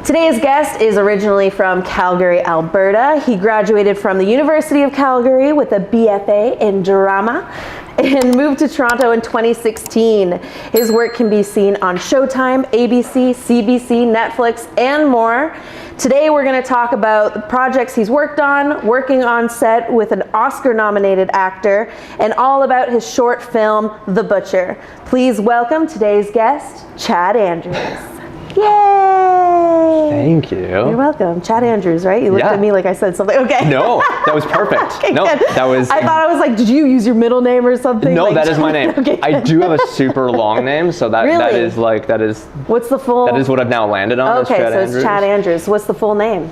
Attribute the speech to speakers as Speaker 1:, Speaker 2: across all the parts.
Speaker 1: Today's guest is originally from Calgary, Alberta. He graduated from the University of Calgary with a BFA in drama and moved to Toronto in 2016. His work can be seen on Showtime, ABC, CBC, Netflix, and more. Today we're going to talk about the projects he's worked on, working on set with an Oscar-nominated actor, and all about his short film, The Butcher. Please welcome today's guest, Chad Andrews. Yay!
Speaker 2: Thank you.
Speaker 1: You're welcome. Chad Andrews, right? You looked at me like I said something. Okay.
Speaker 2: No, that was perfect.
Speaker 1: Okay,
Speaker 2: no,
Speaker 1: good.
Speaker 2: that was.
Speaker 1: I thought I was like, did you use your middle name or something?
Speaker 2: No,
Speaker 1: like,
Speaker 2: that is my name.
Speaker 1: Okay.
Speaker 2: I do have a super long name, so that
Speaker 1: Really?
Speaker 2: that is.
Speaker 1: What's the full?
Speaker 2: That is what I've now landed on.
Speaker 1: Okay,
Speaker 2: Chad
Speaker 1: so
Speaker 2: Andrews.
Speaker 1: it's Chad Andrews. What's the full name?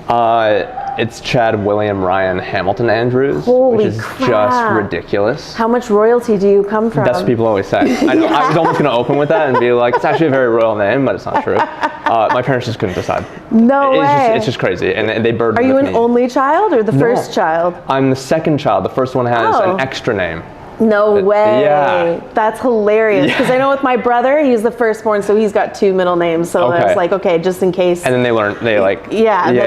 Speaker 2: It's Chad William Ryan Hamilton Andrews,
Speaker 1: Holy
Speaker 2: which is
Speaker 1: crap.
Speaker 2: just ridiculous.
Speaker 1: How much royalty do you come from?
Speaker 2: That's what people always say. I know, I was almost going to open with that and be like, it's actually a very royal name, but it's not true. My parents just couldn't decide.
Speaker 1: No way.
Speaker 2: It's just crazy, and they burdened
Speaker 1: Are you
Speaker 2: with
Speaker 1: an
Speaker 2: me.
Speaker 1: only child or the first child?
Speaker 2: I'm the second child. The first one has an extra name.
Speaker 1: No way.
Speaker 2: Yeah.
Speaker 1: That's hilarious. Because I know with my brother, he's the firstborn, so he's got two middle names. So I was like, okay, just in case.
Speaker 2: And then they
Speaker 1: and then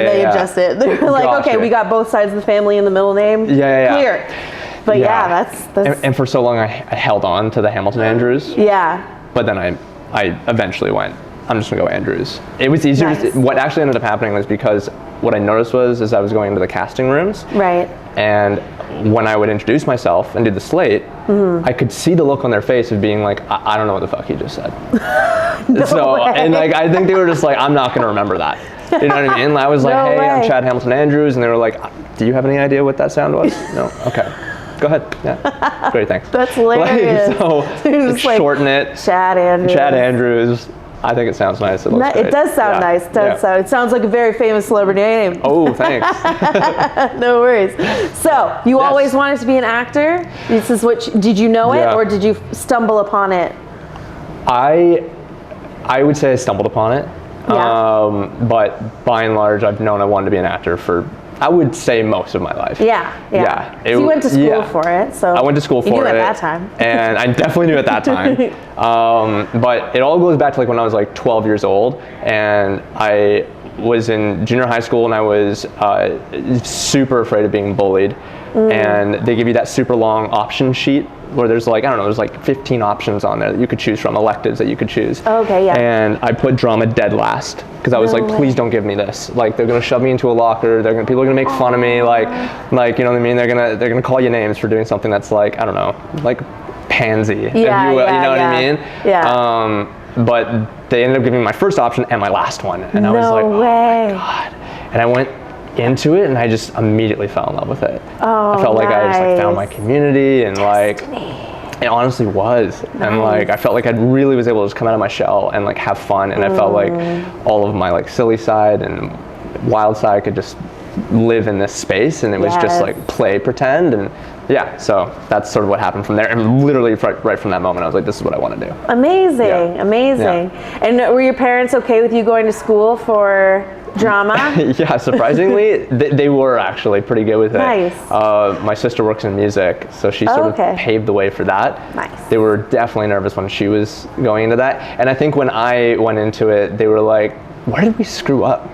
Speaker 1: they adjust it. They're like,
Speaker 2: Gotcha.
Speaker 1: okay, we got both sides of the family in the middle name. Clear. But that's
Speaker 2: and for so long I held on to the Hamilton Andrews.
Speaker 1: Yeah.
Speaker 2: But then I eventually went, I'm just gonna go Andrews. It was easier.
Speaker 1: Nice.
Speaker 2: What actually ended up happening was because what I noticed is I was going into the casting rooms.
Speaker 1: Right.
Speaker 2: And when I would introduce myself and do the slate, I could see the look on their face of being like, I don't know what the fuck he just said. And like, I think they were just like, I'm not gonna remember that. You know what I mean? I was like, hey, I'm Chad Hamilton Andrews, and they were like, do you have any idea what that sound was? No. Okay. Go ahead. Yeah. Great. Thanks.
Speaker 1: That's hilarious.
Speaker 2: So shorten it.
Speaker 1: Chad Andrews.
Speaker 2: Chad Andrews. I think it sounds nice. It looks great.
Speaker 1: It does sound nice. It sounds like a very famous celebrity name.
Speaker 2: Oh, thanks.
Speaker 1: No worries. So you always wanted to be an actor? This is what did you know it, or did you stumble upon it?
Speaker 2: I would say I stumbled upon it.
Speaker 1: Yeah.
Speaker 2: But by and large, I've known I wanted to be an actor for, I would say, most of my life.
Speaker 1: Yeah. So you went to school for it. So
Speaker 2: I went to school for it.
Speaker 1: You knew at that time.
Speaker 2: And I definitely knew at that time. But it all goes back to like when I was like 12 years old, and I was in junior high school, and I was super afraid of being bullied. And they give you that super long option sheet where there's like, I don't know, there's like 15 options on there that you could choose from, electives that you could choose.
Speaker 1: Okay, yeah.
Speaker 2: And I put drama dead last because I was like, please don't give me this. Like, they're gonna shove me into a locker. People are gonna make fun of me. Like, you know what I mean? They're gonna call you names for doing something that's like, I don't know, like pansy. You know what I mean?
Speaker 1: Yeah.
Speaker 2: But they ended up giving me my first option and my last one, and I was like, oh my God. And I went into it, and I just immediately fell in love with it. I felt like I just like found my community, and like it honestly was. And like I felt like I really was able to just come out of my shell and like have fun, and I felt like all of my like silly side and wild side could just live in this space, and it was just like play pretend. And so that's sort of what happened from there. And literally right from that moment, I was like, this is what I want to do.
Speaker 1: Amazing. And were your parents okay with you going to school for drama?
Speaker 2: Yeah, surprisingly, they were actually pretty good with it.
Speaker 1: Nice.
Speaker 2: My sister works in music, so she sort of paved the way for that.
Speaker 1: Nice.
Speaker 2: They were definitely nervous when she was going into that. And I think when I went into it, they were like, where did we screw up?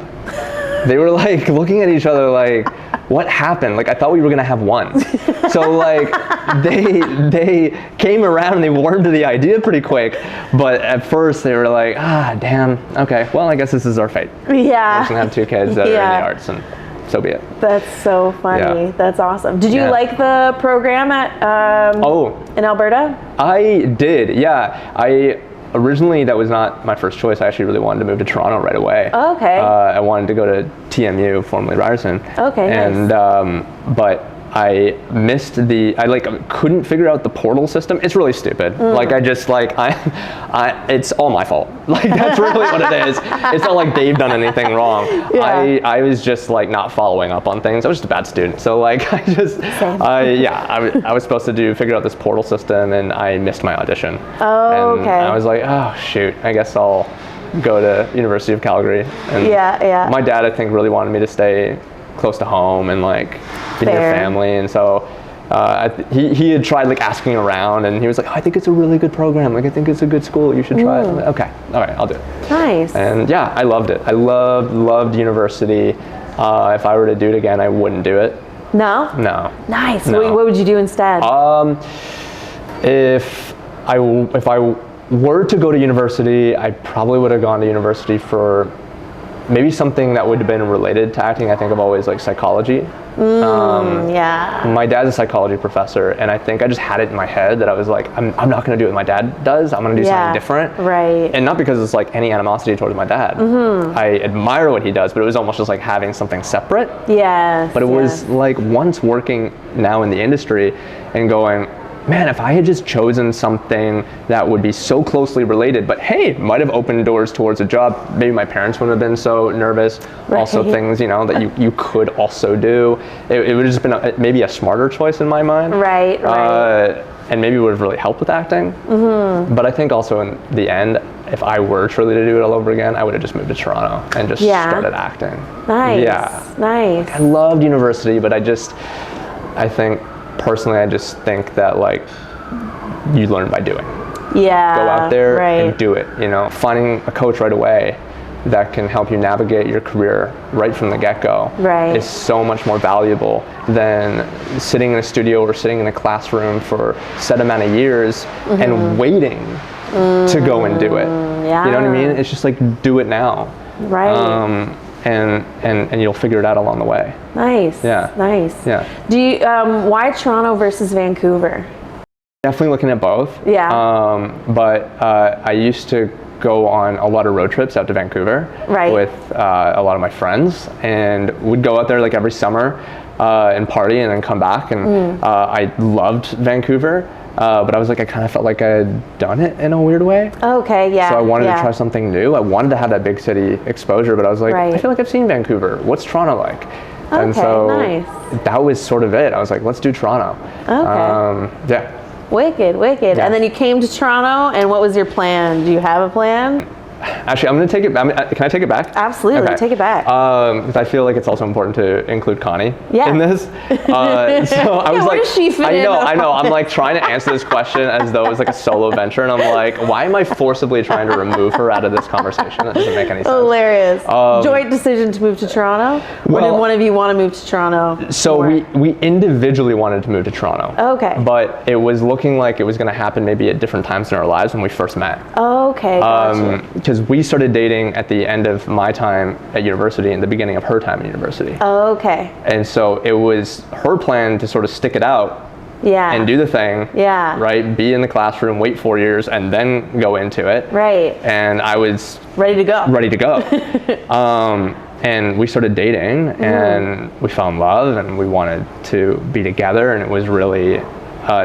Speaker 2: They were like looking at each other like, what happened? Like, I thought we were gonna have one. So like, they came around and they warmed to the idea pretty quick. But at first they were like, damn, okay, well, I guess this is our fate.
Speaker 1: Yeah.
Speaker 2: We're just gonna have two kids that are in the arts, and so be it.
Speaker 1: That's so funny. That's awesome. Did you like the program at in Alberta?
Speaker 2: I did, yeah. Originally, that was not my first choice. I actually really wanted to move to Toronto right away.
Speaker 1: Oh, okay.
Speaker 2: I wanted to go to TMU, formerly Ryerson.
Speaker 1: Okay,
Speaker 2: and,
Speaker 1: nice.
Speaker 2: But I missed I like couldn't figure out the portal system. It's really stupid. Like I just like, it's all my fault. Like that's really what it is. It's not like they've done anything wrong. I was just like not following up on things. I was just a bad student. So like I was supposed to figure out this portal system, and I missed my audition.
Speaker 1: Oh,
Speaker 2: and I was like, oh shoot, I guess I'll go to University of Calgary. And my dad, I think, really wanted me to stay close to home and like be near family, and so he had tried like asking around, and he was like, oh, I think it's a really good program. Like I think it's a good school. You should try it. I'm like, okay, all right, I'll do it.
Speaker 1: Nice.
Speaker 2: And yeah, I loved it. I loved university. If I were to do it again, I wouldn't do it.
Speaker 1: No?
Speaker 2: No.
Speaker 1: Nice.
Speaker 2: No.
Speaker 1: What would you do instead?
Speaker 2: If I were to go to university, I probably would have gone to university for maybe something that would have been related to acting. I think of always like psychology.
Speaker 1: Yeah.
Speaker 2: My dad's a psychology professor, and I think I just had it in my head that I was like, I'm not going to do what my dad does. I'm going to do something different.
Speaker 1: Right.
Speaker 2: And not because it's like any animosity towards my dad. I admire what he does, but it was almost just like having something separate.
Speaker 1: Yes.
Speaker 2: But it was like once working now in the industry and going, man, if I had just chosen something that would be so closely related, but hey, might have opened doors towards a job, maybe my parents wouldn't have been so nervous. Right. Also things, that you could also do. It would have just been maybe a smarter choice in my mind.
Speaker 1: Right, right.
Speaker 2: And maybe would have really helped with acting. But I think also in the end, if I were truly to do it all over again, I would have just moved to Toronto and just started acting.
Speaker 1: Nice.
Speaker 2: Yeah.
Speaker 1: Nice.
Speaker 2: I loved university, but I think personally, I just think that like you learn by doing.
Speaker 1: Yeah.
Speaker 2: Go out there and do it. Finding a coach right away that can help you navigate your career right from the get-go is so much more valuable than sitting in a studio or sitting in a classroom for a set amount of years and waiting to go and do it.
Speaker 1: Yeah.
Speaker 2: You know what I mean? It's just like do it now.
Speaker 1: Right.
Speaker 2: And you'll figure it out along the way.
Speaker 1: Nice.
Speaker 2: Yeah.
Speaker 1: Nice.
Speaker 2: Yeah.
Speaker 1: Do you why Toronto versus Vancouver?
Speaker 2: Definitely looking at both.
Speaker 1: Yeah.
Speaker 2: But I used to go on a lot of road trips out to Vancouver with a lot of my friends, and we'd go out there like every summer and party and then come back. And I loved Vancouver. But I was like, I kind of felt like I had done it in a weird way.
Speaker 1: Okay, yeah.
Speaker 2: So I wanted to try something new. I wanted to have that big city exposure, but I was like, I feel like I've seen Vancouver. What's Toronto like?
Speaker 1: Okay,
Speaker 2: and so
Speaker 1: nice.
Speaker 2: That was sort of it. I was like, let's do Toronto.
Speaker 1: Okay.
Speaker 2: Yeah.
Speaker 1: Wicked.
Speaker 2: Yeah.
Speaker 1: And then you came to Toronto, and what was your plan? Do you have a plan?
Speaker 2: Actually, I'm going to take it. Can I take it back?
Speaker 1: Absolutely,
Speaker 2: okay.
Speaker 1: Take it back.
Speaker 2: Because I feel like it's also important to include Connie in this. So I was like,
Speaker 1: does she fit
Speaker 2: I know.
Speaker 1: in?
Speaker 2: I'm like trying to answer this question as though it's like a solo venture, and I'm like, why am I forcibly trying to remove her out of this conversation? That doesn't make any sense.
Speaker 1: Hilarious. Joint decision to move to Toronto? Or did one of you want to move to Toronto?
Speaker 2: So we individually wanted to move to Toronto.
Speaker 1: Okay.
Speaker 2: But it was looking like it was going to happen maybe at different times in our lives when we first met.
Speaker 1: Okay, gotcha.
Speaker 2: Because we started dating at the end of my time at university and the beginning of her time at university.
Speaker 1: Okay.
Speaker 2: And so it was her plan to sort of stick it out and do the thing.
Speaker 1: Yeah.
Speaker 2: Right? Be in the classroom, wait 4 years, and then go into it.
Speaker 1: Right.
Speaker 2: And I was
Speaker 1: ready to go.
Speaker 2: And we started dating and we fell in love and we wanted to be together, and it was really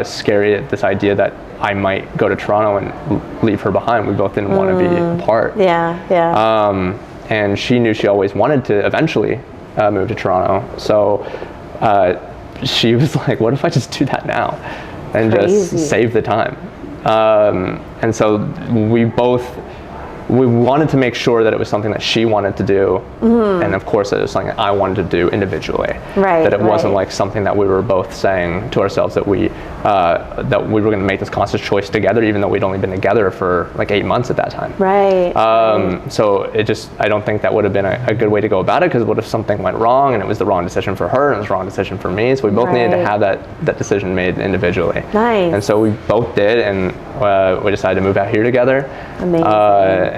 Speaker 2: scary at this idea that I might go to Toronto and leave her behind. We both didn't want to be apart.
Speaker 1: Yeah.
Speaker 2: And she knew she always wanted to eventually move to Toronto. So she was like, what if I just do that now and just save the time? And so we wanted to make sure that it was something that she wanted to do, and of course that it was something that I wanted to do individually.
Speaker 1: Right.
Speaker 2: That it wasn't like something that we were both saying to ourselves that we were going to make this conscious choice together, even though we'd only been together for like 8 months at that time.
Speaker 1: Right.
Speaker 2: So I don't think that would have been a good way to go about it, because what if something went wrong and it was the wrong decision for her and it was the wrong decision for me? So we both needed to have that decision made individually.
Speaker 1: Nice.
Speaker 2: And so we both did, and we decided to move out here together.
Speaker 1: Amazing.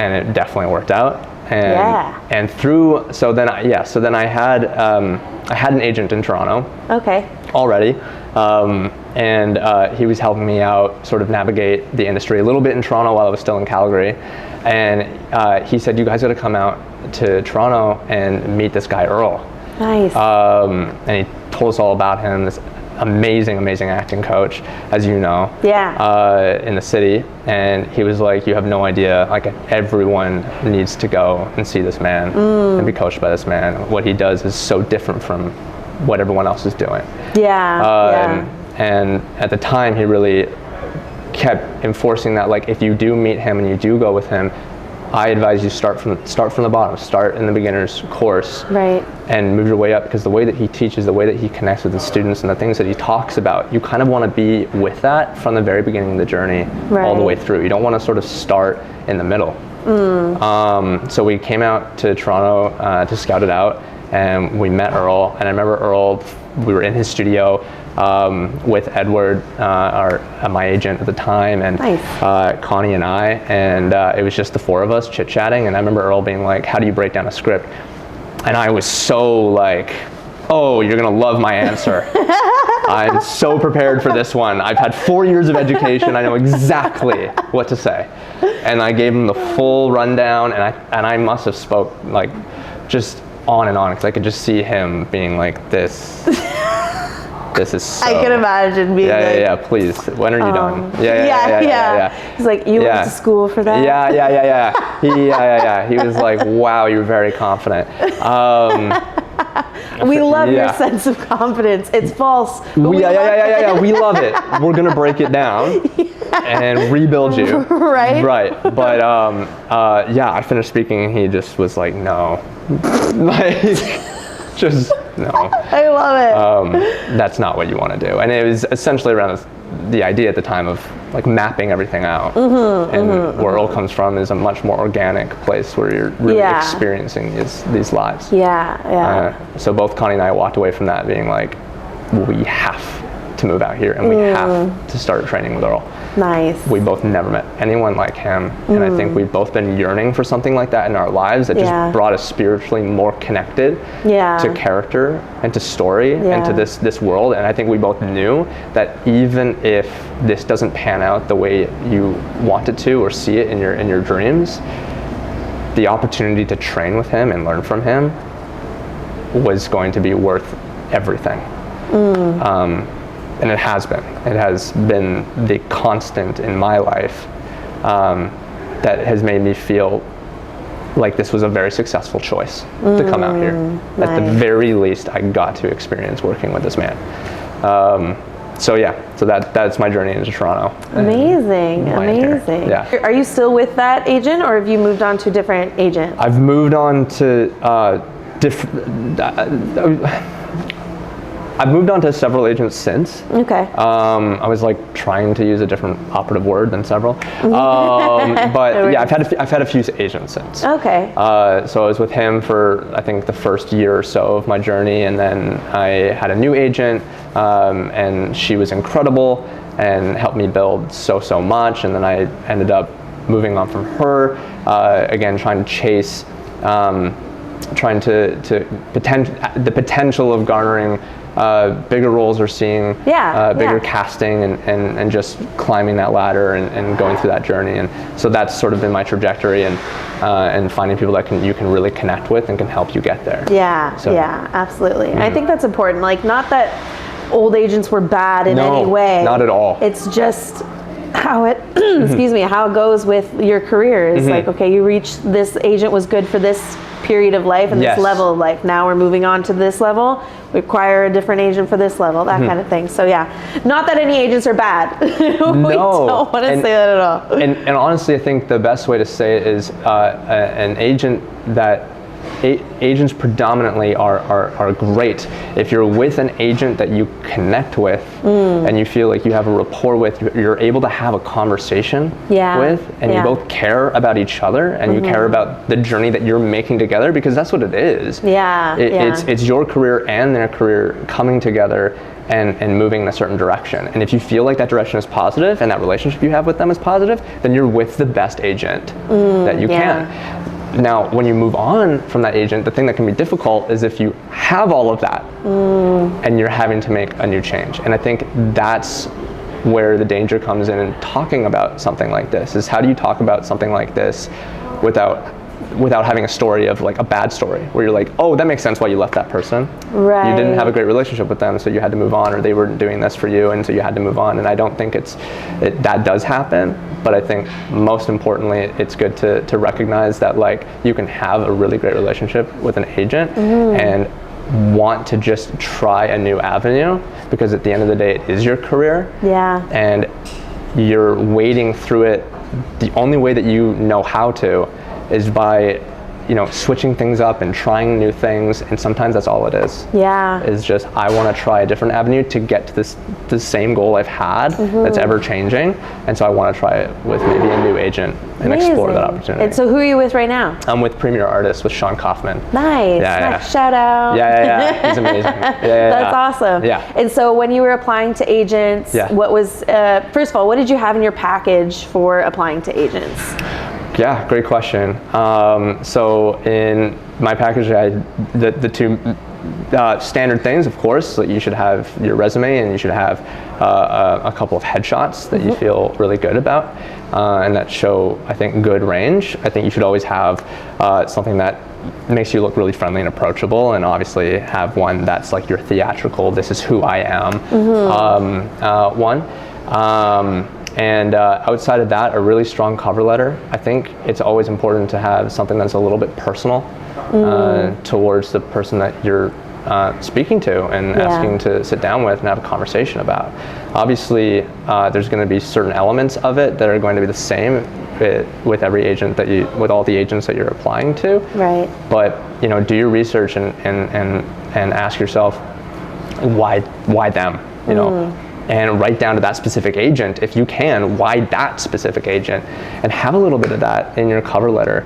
Speaker 2: And it definitely worked out. And so then I had an agent in Toronto.
Speaker 1: Okay.
Speaker 2: Already. And he was helping me out sort of navigate the industry a little bit in Toronto while I was still in Calgary. And he said, you guys got to come out to Toronto and meet this guy, Earl.
Speaker 1: Nice.
Speaker 2: And he told us all about him, this amazing acting coach, as you know, in the city. And he was like, you have no idea, like everyone needs to go and see this man and be coached by this man. What he does is so different from what everyone else is doing. And at the time he really kept enforcing that, like, if you do meet him and you do go with him, I advise you start from the bottom, start in the beginner's course,
Speaker 1: right,
Speaker 2: and move your way up, because the way that he teaches, the way that he connects with the students, and the things that he talks about, you kind of want to be with that from the very beginning of the journey, right, all the way through. You don't want to sort of start in the middle. So we came out to Toronto to scout it out, and we met Earl, and I remember Earl, we were in his studio with Edward, my agent at the time, and nice. Connie and I, and it was just the four of us chit-chatting, and I remember Earl being like, how do you break down a script? And I was so like, oh, you're gonna love my answer. I'm so prepared for this one. I've had 4 years of education. I know exactly what to say. And I gave him the full rundown, and I must have spoke like just on and on, because I could just see him being like, this is so...
Speaker 1: I can imagine being like...
Speaker 2: Yeah, please. When are you done?
Speaker 1: Yeah. He's like, you went to school for that?
Speaker 2: Yeah. He was like, wow, you're very confident.
Speaker 1: We love your sense of confidence. It's false.
Speaker 2: We love it. We're gonna break it down and rebuild you. Right. But I finished speaking, and he just was like, no, like, just no.
Speaker 1: I love
Speaker 2: it. That's not what you want to do. And it was essentially around the idea at the time of like mapping everything out. Where Earl comes from is a much more organic place where you're really experiencing these lives. So both Connie and I walked away from that being like, we have to move out here, and we have to start training with Earl.
Speaker 1: Nice.
Speaker 2: We both never met anyone like him, and I think we've both been yearning for something like that in our lives that just brought us spiritually more connected to character and to story and to this world. And I think we both knew that even if this doesn't pan out the way you want it to or see it in your dreams, the opportunity to train with him and learn from him was going to be worth everything. And it has been. It has been the constant in my life that has made me feel like this was a very successful choice to come out here. Nice. At the very least, I got to experience working with this man. So that's my journey into Toronto.
Speaker 1: Amazing.
Speaker 2: Yeah.
Speaker 1: Are you still with that agent, or have you moved on to a different agent?
Speaker 2: I've moved on to I've moved on to several agents since.
Speaker 1: Okay.
Speaker 2: I was like trying to use a different operative word than several. But yeah, I've had a few agents since.
Speaker 1: Okay.
Speaker 2: So I was with him for I think the first year or so of my journey, and then I had a new agent, and she was incredible and helped me build so much. And then I ended up moving on from her, again trying to chase, trying to the potential of garnering bigger roles or seeing bigger casting and just climbing that ladder and going through that journey. And so that's sort of been my trajectory, and finding people that you can really connect with and can help you get there.
Speaker 1: Absolutely. And I think that's important. Like, not that old agents were bad in any way.
Speaker 2: Not at all.
Speaker 1: It's just how it excuse me, how it goes with your career is like, okay, you reached this agent was good for this period of life and this level of life. Now we're moving on to this level. We require a different agent for this level, that kind of thing. So not that any agents are bad. We don't want to say that at all.
Speaker 2: And honestly, I think the best way to say it is an agent that agents predominantly are great if you're with an agent that you connect with and you feel like you have a rapport with, you're able to have a conversation with, and you both care about each other, and you care about the journey that you're making together, because that's what it is. It's your career and their career coming together and moving in a certain direction. And if you feel like that direction is positive and that relationship you have with them is positive, then you're with the best agent that you can. Now, when you move on from that agent, the thing that can be difficult is if you have all of that and you're having to make a new change. And I think that's where the danger comes in talking about something like this, is how do you talk about something like this without having a story of like a bad story where you're like, oh, that makes sense why you left that person. You didn't have a great relationship with them, so you had to move on, or they weren't doing this for you, and so you had to move on. And I don't think that does happen, but I think most importantly, it's good to recognize that like you can have a really great relationship with an agent and want to just try a new avenue, because at the end of the day, it is your career. And you're wading through it the only way that you know how to, is by, you know, switching things up and trying new things, and sometimes that's all it is.
Speaker 1: Yeah.
Speaker 2: Is just, I want to try a different avenue to get to the same goal I've had that's ever changing, and so I want to try it with maybe a new agent and explore that opportunity.
Speaker 1: And so who are you with right now?
Speaker 2: I'm with Premier Artist with Sean Kaufman.
Speaker 1: Nice. Nice. Shout out.
Speaker 2: Yeah. He's amazing.
Speaker 1: That's awesome.
Speaker 2: Yeah.
Speaker 1: And so when you were applying to agents, what was, first of all, what did you have in your package for applying to agents?
Speaker 2: Yeah, great question. So in my package, I had the two standard things, of course. So you should have your resume, and you should have a couple of headshots that you feel really good about, and that show, I think, good range. I think you should always have something that makes you look really friendly and approachable, and obviously have one that's like your theatrical, this is who I am one. And outside of that, a really strong cover letter. I think it's always important to have something that's a little bit personal towards the person that you're speaking to and asking to sit down with and have a conversation about. Obviously, there's going to be certain elements of it that are going to be the same with every agent with all the agents that you're applying to.
Speaker 1: Right.
Speaker 2: But, you know, do your research and ask yourself why them, you know. And write down to that specific agent, if you can, why that specific agent, and have a little bit of that in your cover letter,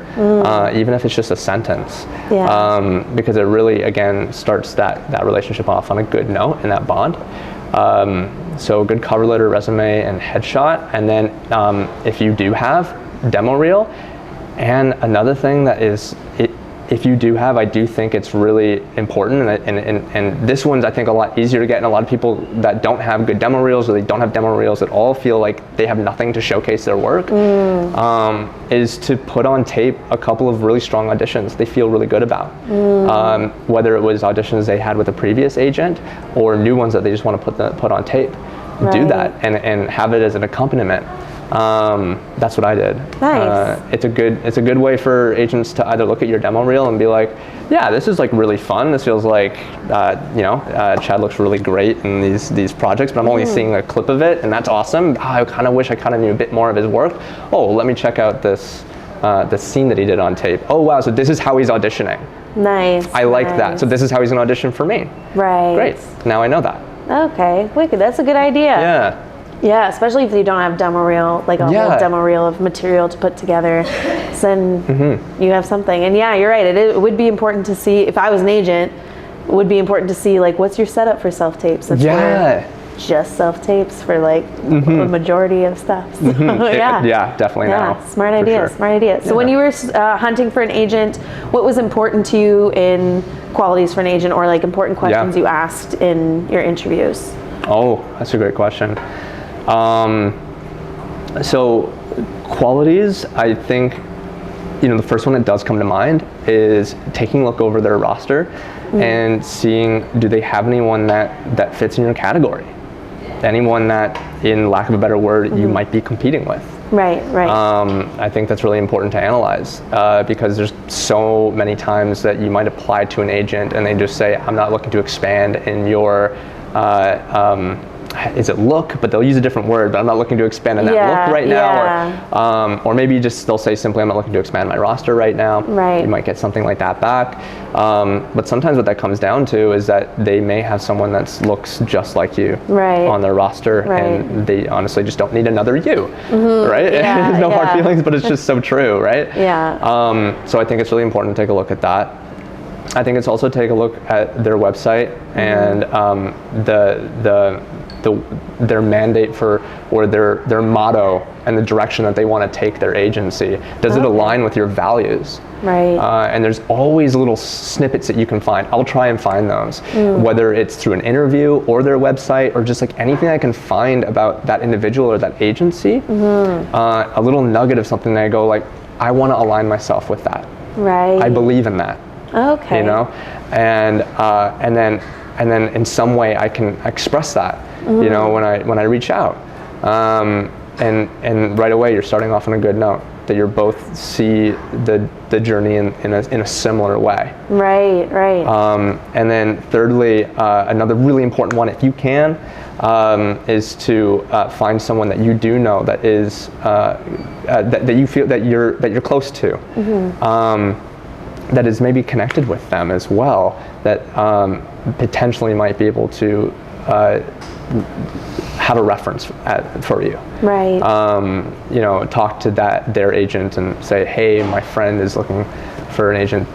Speaker 2: even if it's just a sentence, because it really, again, starts that relationship off on a good note and that bond. So a good cover letter, resume, and headshot, and then if you do have demo reel, and another thing that is, if you do have, I do think it's really important, and this one's, I think, a lot easier to get, and a lot of people that don't have good demo reels, or they don't have demo reels at all, feel like they have nothing to showcase their work, is to put on tape a couple of really strong auditions they feel really good about. Whether it was auditions they had with a previous agent, or new ones that they just want to put on tape. Do that, and have it as an accompaniment. That's what I did.
Speaker 1: Nice.
Speaker 2: It's a good way for agents to either look at your demo reel and be like, yeah, this is like really fun. This feels like, Chad looks really great in these projects, but I'm only seeing a clip of it, and that's awesome. I kind of wish I kind of knew a bit more of his work. Oh, let me check out this scene that he did on tape. Oh wow, so this is how he's auditioning.
Speaker 1: Nice.
Speaker 2: I like that. So this is how he's gonna audition for me.
Speaker 1: Right.
Speaker 2: Great. Now I know that.
Speaker 1: Okay, wicked. That's a good idea.
Speaker 2: Yeah.
Speaker 1: Yeah, especially if you don't have demo reel, like a whole demo reel of material to put together, then you have something. And yeah, you're right. It would be important to see, if I was an agent, it would be important to see, like, what's your setup for self-tapes? Since we're just self-tapes for, like, the majority of stuff. So,
Speaker 2: yeah, definitely now.
Speaker 1: Smart idea, smart idea. So when you were hunting for an agent, what was important to you in qualities for an agent, or, like, important questions you asked in your interviews? Oh,
Speaker 2: that's a great question. So qualities, I think, the first one that does come to mind is taking a look over their roster and seeing, do they have anyone that fits in your category? Anyone that, in lack of a better word, you might be competing with.
Speaker 1: Right.
Speaker 2: I think that's really important to analyze because there's so many times that you might apply to an agent and they just say, I'm not looking to expand in your is it look, but they'll use a different word, but I'm not looking to expand in that look right now, or maybe just they'll say simply, I'm not looking to expand my roster right now. You might get something like that back, but sometimes what that comes down to is that they may have someone that looks just like you on their roster, and they honestly just don't need another you, right? No hard feelings, but it's just so true, right? So I think it's really important to take a look at that. I think it's also take a look at their website and their mandate or their motto and the direction that they want to take their agency. Does it align with your values? And there's always little snippets that you can find. I'll try and find those, whether it's through an interview or their website or just like anything I can find about that individual or that agency. A little nugget of something that I go like, I want to align myself with that. I believe in that. And then in some way I can express that, when I reach out, and right away you're starting off on a good note, that you both see the journey in a similar way. And then thirdly, another really important one, if you can, is to find someone that you do know that is that you feel that you're close to, that is maybe connected with them as well, that potentially might be able to have a reference for you.
Speaker 1: Right.
Speaker 2: You know, talk to their agent and say, hey, my friend is looking for an agent.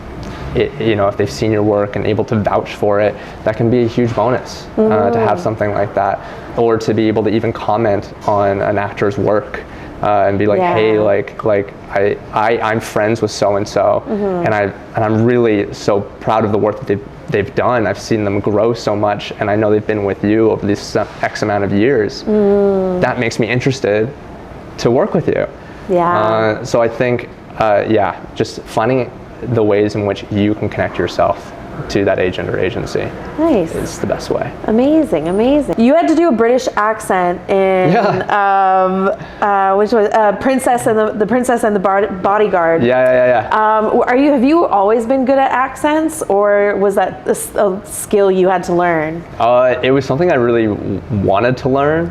Speaker 2: You know, if they've seen your work and able to vouch for it, that can be a huge bonus to have something like that, or to be able to even comment on an actor's work and be like, hey, I'm friends with so and so, and I'm really so proud of the work that they've done. I've seen them grow so much, and I know they've been with you over this X amount of years. That makes me interested to work with you.
Speaker 1: Yeah.
Speaker 2: So I think, just finding the ways in which you can connect yourself to that agent or agency.
Speaker 1: Nice.
Speaker 2: Is the best way.
Speaker 1: Amazing, amazing. You had to do a British accent in which was Princess and the Princess and the Bodyguard. Have you always been good at accents, or was that a skill you had to learn?
Speaker 2: It was something I really wanted to learn.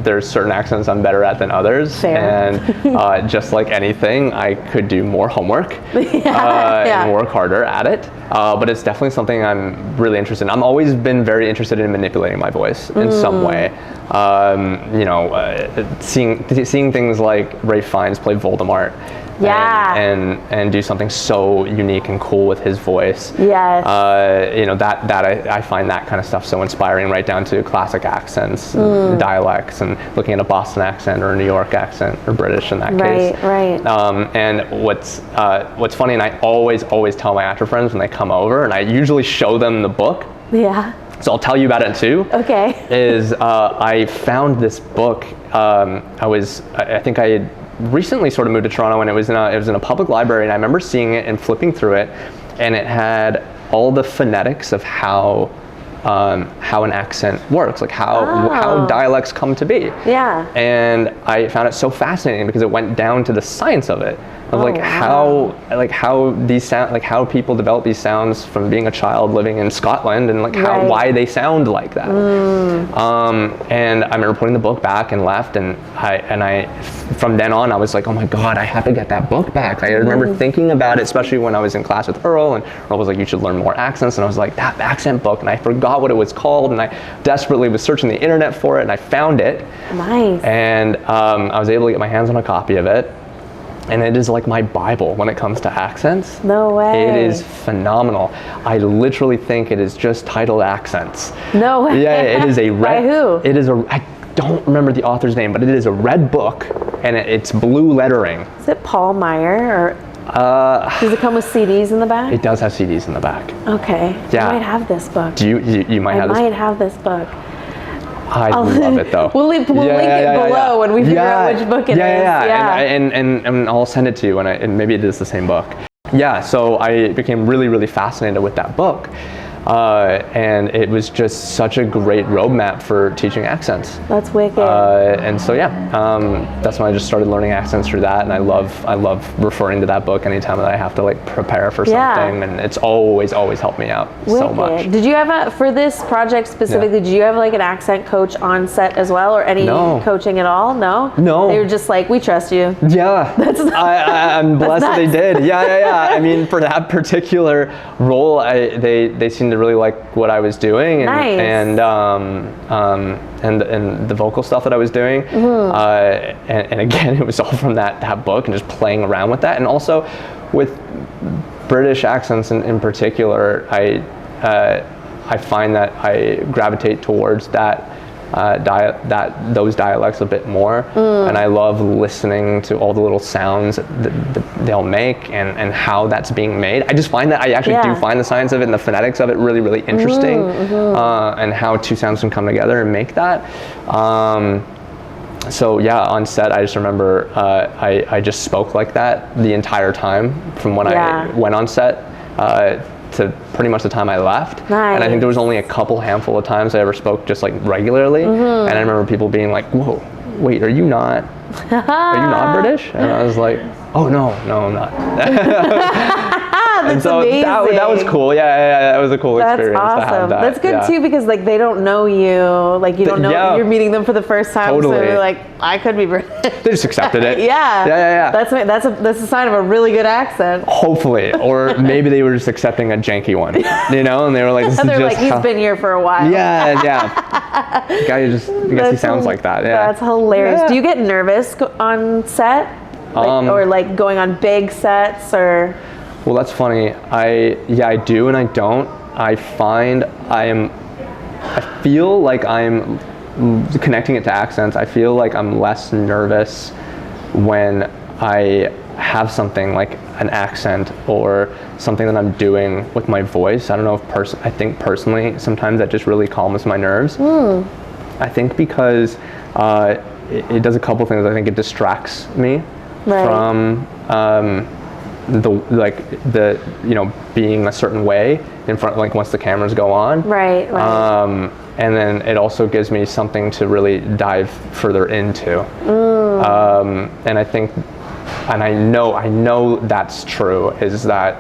Speaker 2: There's certain accents I'm better at than others.
Speaker 1: Fair.
Speaker 2: And just like anything, I could do more homework and work harder at it. But it's definitely something I'm really interested in. I've always been very interested in manipulating my voice in some way. Seeing things like Ralph Fiennes play Voldemort. And do something so unique and cool with his voice. Yes. I find that kind of stuff so inspiring, right down to classic accents, dialects, and looking at a Boston accent or a New York accent or British in that case. Right. And what's funny, and I always tell my actor friends when they come over, and I usually show them the book. Yeah. So I'll tell you about it too. Okay. Is I found this book. I think I had recently sort of moved to Toronto, and it was in a public library, and I remember seeing it and flipping through it, and it had all the phonetics of how an accent works, like how dialects come to be. Yeah. And I found it so fascinating because it went down to the science of it, of how people develop these sounds from being a child living in Scotland, and why they sound like that. And I remember putting the book back and left, and I from then on I was like, oh my God, I have to get that book back. I remember thinking about it, especially when I was in class with Earl, and Earl was like, you should learn more accents, and I was like, that accent book, and I forgot what it was called, and I desperately was searching the internet for it, and I found it. Nice. And I was able to get my hands on a copy of it. And it is like my Bible when it comes to accents. No way. It is phenomenal. I literally think it is just titled Accents. No way. Yeah, it is a red. By who? It is I don't remember the author's name, but it is a red book, and it's blue lettering. Is it Paul Meyer, or does it come with CDs in the back? It does have CDs in the back. Okay. Yeah. I might have this book. Do you might have this? I might have this book. I love it though. We'll link it below when we figure out which book it is. And I'll send it to you, and maybe it is the same book. Yeah, so I became really, really fascinated with that book. And it was just such a great roadmap for teaching accents. That's wicked. And so that's when I just started learning accents through that, and I love referring to that book anytime that I have to prepare for something, and it's always helped me out so much. Did you have for this project specifically? Did you have an accent coach on set as well, or any coaching at all? No. They were just like, we trust you. Yeah. I'm blessed that they did. Yeah. I mean, for that particular role, they seemed to really like what I was doing, and and the vocal stuff that I was doing, and again, it was all from that book and just playing around with that, and also with British accents in particular, I find that I gravitate towards those dialects a bit more, and I love listening to all the little sounds that they'll make and how that's being made. I just find that I actually do find the science of it and the phonetics of it really, really interesting, and how two sounds can come together and make that. So on set, I just remember I just spoke like that the entire time from when I went on set to pretty much the time I left. Nice. And I think there was only a handful of times I ever spoke just regularly. And I remember people being like, whoa, wait, are you not British? And I was like, oh no, I'm not. And so that was cool. Yeah, that was a cool experience.
Speaker 1: That's awesome.
Speaker 2: To have that.
Speaker 1: That's good too, because like they don't know you, like you don't know, you're meeting them for the first time.
Speaker 2: Totally.
Speaker 1: So you're like, I could be British.
Speaker 2: They just accepted it.
Speaker 1: Yeah. That's a sign of a really good accent.
Speaker 2: Hopefully, or maybe they were just accepting a janky one, you know, and they were like, this is
Speaker 1: they're
Speaker 2: just
Speaker 1: like, he's been here for a while.
Speaker 2: Yeah. The guy I guess he sounds like that. Yeah.
Speaker 1: That's hilarious. Do you get nervous on set? Or like going on big sets, or?
Speaker 2: Well, that's funny. I do and I don't. I find I feel like I'm connecting it to accents. I feel like I'm less nervous when I have something like an accent or something that I'm doing with my voice. I don't know if I think personally sometimes that just really calms my nerves. I think because it does a couple things. I think it distracts me from the being a certain way in front, like once the cameras go on. Right. And then it also gives me something to really dive further into. And I think, and I know that's true, is that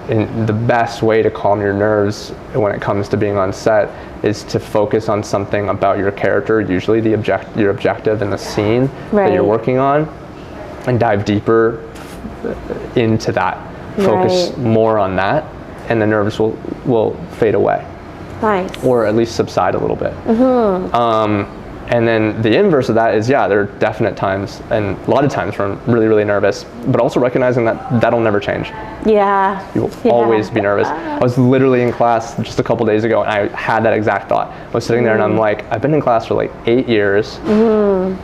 Speaker 2: the best way to calm your nerves when it comes to being on set is to focus on something about your character, usually your objective in the scene that you're working on, and dive deeper into that. Focus more on that, and the nerves will fade away.
Speaker 1: Nice.
Speaker 2: Or at least subside a little bit. And then the inverse of that is, there are definite times, and a lot of times where I'm really, really nervous, but also recognizing that that'll never change. Yeah. You will always be nervous. I was literally in class just a couple days ago, and I had that exact thought. I was sitting there and I'm like, I've been in class for like 8 years, and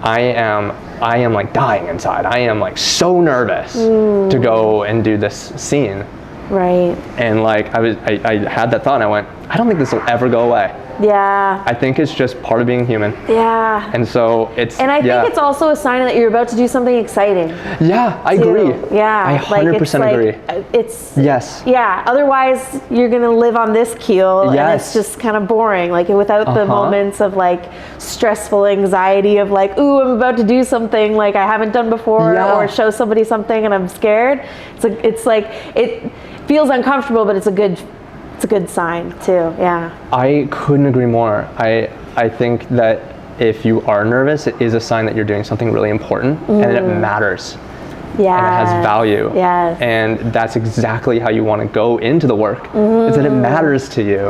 Speaker 2: I am like dying inside. I am like so nervous to go and do this scene. Right. And like I had that thought and I went, I don't think this will ever go away. Yeah. I think it's just part of being human. Yeah. And so it's. And
Speaker 1: I think it's also a sign that you're about to do something exciting.
Speaker 2: Yeah, I agree.
Speaker 1: Yeah.
Speaker 2: I 100% agree.
Speaker 1: It's.
Speaker 2: Yes.
Speaker 1: Yeah. Otherwise, you're gonna live on this keel, and it's just kind of boring. Like without the moments of like stressful anxiety of like, ooh, I'm about to do something like I haven't done before, or show somebody something and I'm scared. It's like it feels uncomfortable, but it's a good sign too. Yeah. I
Speaker 2: couldn't agree more. I think that if you are nervous, it is a sign that you're doing something really important and it matters. Yeah. And it has value. Yes. And that's exactly how you want to go into the work. Is that it matters to you.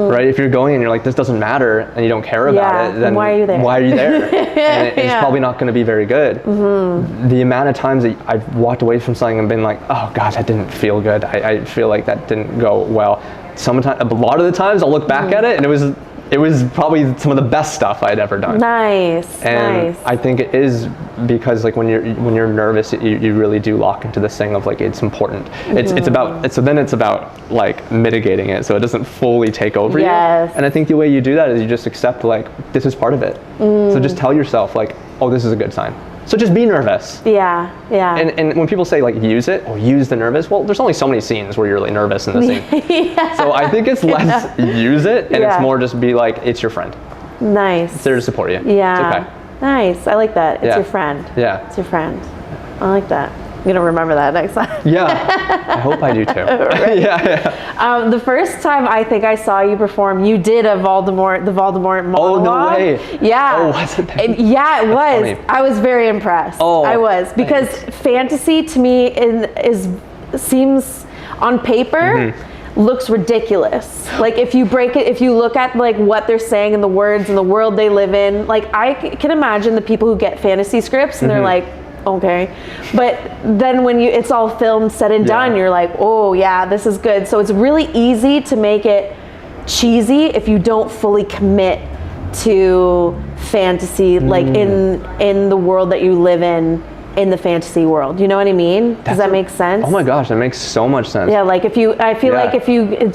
Speaker 2: Right? If you're going and you're like, this doesn't matter, and you don't care about it, then why are you there? And it's probably not going to be very good. The amount of times that I've walked away from something and been like, oh God, that didn't feel good. I feel like that didn't go well. Sometimes, a lot of the times I'll look back at it and it was probably some of the best stuff I'd ever done. Nice. And I think it is because like when you're nervous, you really do lock into this thing of like it's important. It's about like mitigating it so it doesn't fully take over you. And I think the way you do that is you just accept like this is part of it. So just tell yourself like, oh, this is a good sign. So just be nervous. Yeah. And when people say like use it or use the nervous, well, there's only so many scenes where you're really nervous in the scene. So I think it's less use it and it's more just be like, it's your friend. Nice. It's there to support you. Yeah. It's okay. Nice. I like that. It's your friend. Yeah. It's your friend. I like that. I'm gonna remember that next time. Yeah, I hope I do too. Right. Yeah. The first time I think I saw you perform, you did the Voldemort monologue. Oh no way! Yeah. Oh, was it? Yeah, it was. Funny. I was very impressed. Oh, I was because fantasy to me seems on paper. Looks ridiculous. Like if you look at like what they're saying and the words and the world they live in, like I can imagine the people who get fantasy scripts and they're like, okay, but then when it's all filmed, said and done, you're like, oh yeah, this is good. So it's really easy to make it cheesy if you don't fully commit to fantasy, like in the world that you live in the fantasy world. You know what I mean? Does that make sense? Oh my gosh, that makes so much sense. Yeah, like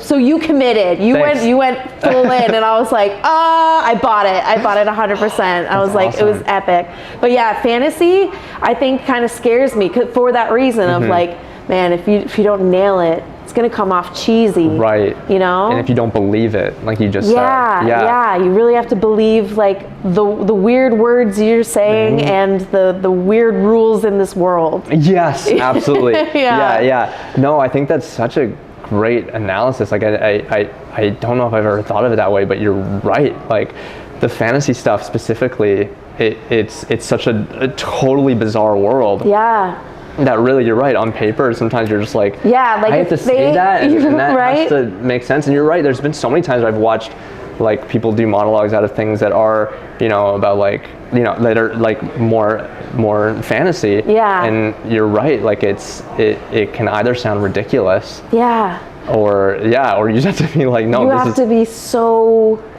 Speaker 2: so you committed. You went full in and I was like, I bought it 100%. I was like, awesome. It was epic. But yeah, fantasy, I think kind of scares me for that reason of like, man, if you don't nail it,
Speaker 1: it's going to come off cheesy.
Speaker 2: Right.
Speaker 1: You know?
Speaker 2: And if you don't believe it, like you just
Speaker 1: yeah,
Speaker 2: said.
Speaker 1: Yeah. You really have to believe like the weird words you're saying and the weird rules in this world.
Speaker 2: Yes, absolutely.
Speaker 1: Yeah.
Speaker 2: Yeah. No, I think that's such a great analysis. Like I don't know if I've ever thought of it that way, but you're right. Like the fantasy stuff specifically, it's such a totally bizarre world.
Speaker 1: Yeah.
Speaker 2: That really, you're right, on paper, sometimes you're just like,
Speaker 1: yeah, like
Speaker 2: I have to say that, and that
Speaker 1: right?
Speaker 2: has to make sense. And you're right, there's been so many times I've watched like people do monologues out of things that are, you know, about like, you know, that are like more fantasy. Yeah. And you're right, like it can either sound ridiculous.
Speaker 1: Yeah.
Speaker 2: Or you just have to be like, no,